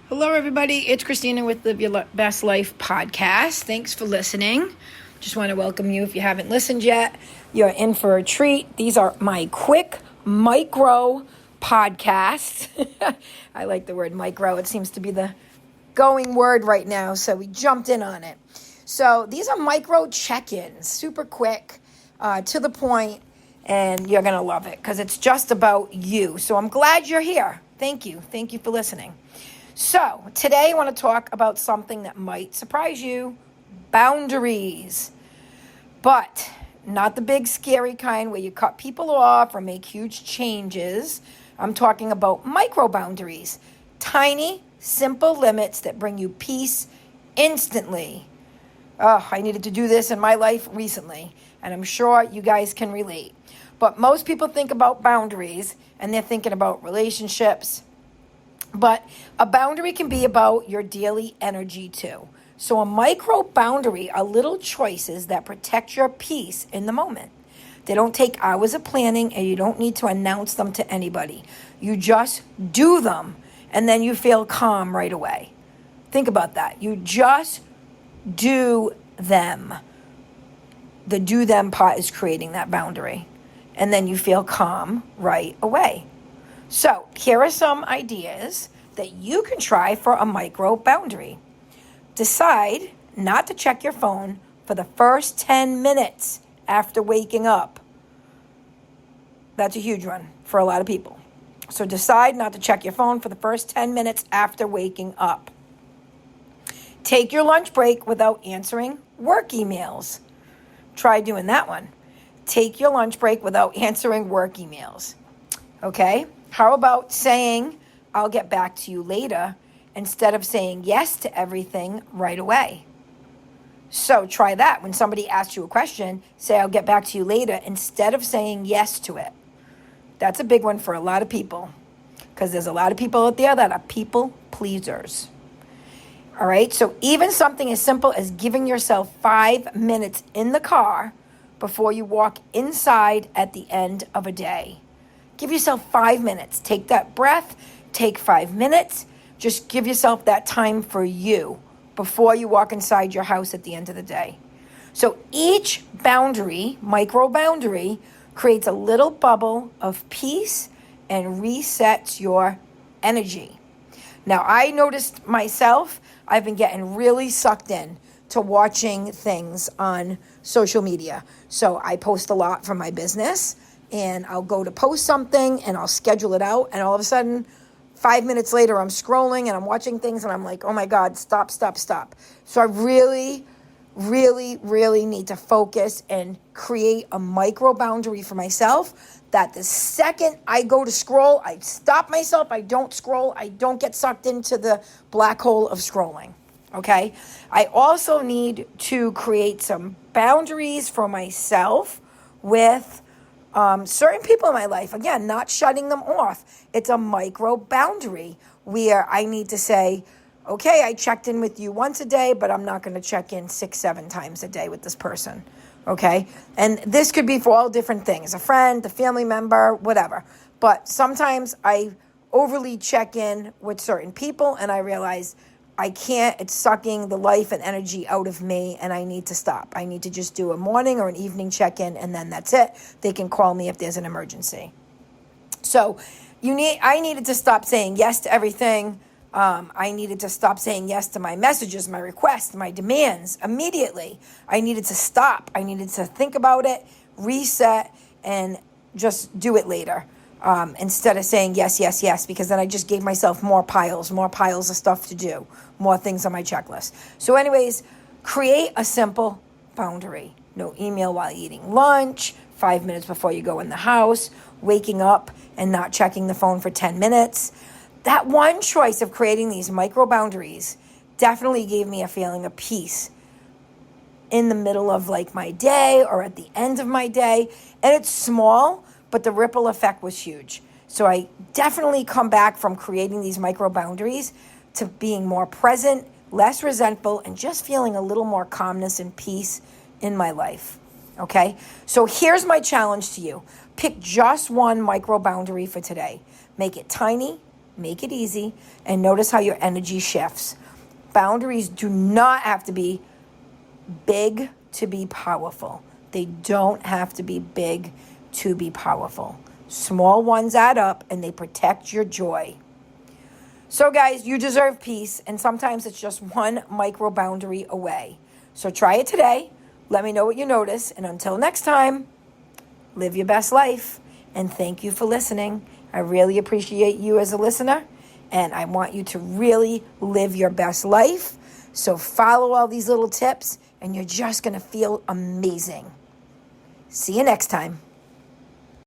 Hello, everybody. It's Christina with Live Your Best Life podcast. Thanks for listening. Just want to welcome you. If you haven't listened yet, you're in for a treat. These are my quick micro podcasts. I like the word micro. It seems to be the going word right now, so we jumped in on it. So these are micro check-ins, super quick, to the point, and you're going to love it because it's just about you. So I'm glad you're here. Thank you. Thank you for listening. So today I want to talk about something that might surprise you, boundaries, but not the big scary kind where you cut people off or make huge changes. I'm talking about micro boundaries, tiny, simple limits that bring you peace instantly. I needed to do this in my life recently, and I'm sure you guys can relate. But most people think about boundaries and they're thinking about relationships. But a boundary can be about your daily energy too. So a micro boundary are little choices that protect your peace in the moment. They don't take hours of planning and you don't need to announce them to anybody. You just do them and then you feel calm right away. Think about that. You just do them. The do them part is creating that boundary. And then you feel calm right away. So here are some ideas that you can try for a micro boundary. Decide not to check your phone for the first 10 minutes after waking up. That's a huge one for a lot of people. So decide not to check your phone for the first 10 minutes after waking up. Take your lunch break without answering work emails. Try doing that one. Take your lunch break without answering work emails. Okay? How about saying, I'll get back to you later, instead of saying yes to everything right away? So try that. When somebody asks you a question, say, I'll get back to you later, instead of saying yes to it. That's a big one for a lot of people, because there's a lot of people out there that are people pleasers. All right, so even something as simple as giving yourself 5 minutes in the car before you walk inside at the end of a day. Give yourself 5 minutes. Take that breath. Take 5 minutes. Just give yourself that time for you before you walk inside your house at the end of the day. So each boundary, micro boundary, creates a little bubble of peace and resets your energy. Now, I noticed myself, I've been getting really sucked in to watching things on social media. So I post a lot for my business. And I'll go to post something and I'll schedule it out. And all of a sudden, 5 minutes later, I'm scrolling and I'm watching things and I'm like, oh my God, stop. So I really need to focus and create a micro boundary for myself that the second I go to scroll, I stop myself. I don't scroll. I don't get sucked into the black hole of scrolling. Okay. I also need to create some boundaries for myself with certain people in my life. Again, not shutting them off. It's a micro boundary where I need to say, okay, I checked in with you once a day, but I'm not going to check in 6-7 times a day with this person. Okay. And this could be for all different things, a friend, a family member, whatever. But sometimes I overly check in with certain people and I realize I can't, it's sucking the life and energy out of me and I need to stop. I need to just do a morning or an evening check-in and then that's it. They can call me if there's an emergency. So I needed to stop saying yes to everything. I needed to stop saying yes to my messages, my requests, my demands immediately. I needed to stop. I needed to think about it, reset, and just do it later. Instead of saying yes, because then I just gave myself more piles of stuff to do, more things on my checklist. So anyways, create a simple boundary. No email while eating lunch, 5 minutes before you go in the house, waking up and not checking the phone for 10 minutes. That one choice of creating these micro boundaries definitely gave me a feeling of peace in the middle of like my day or at the end of my day. And it's small, but the ripple effect was huge. So I definitely come back from creating these micro boundaries to being more present, less resentful, and just feeling a little more calmness and peace in my life. Okay? So here's my challenge to you. Pick just one micro boundary for today. Make it tiny, Make it easy and notice how your energy shifts. Boundaries do not have to be big to be powerful. They don't have to be big to be powerful. Small ones add up and they protect your joy. So guys, you deserve peace, and sometimes it's just one micro boundary away. So try it today. Let me know what you notice. And until next time, live your best life. And thank you for listening. I really appreciate you as a listener. And I want you to really live your best life. So follow all these little tips and you're just going to feel amazing. See you next time.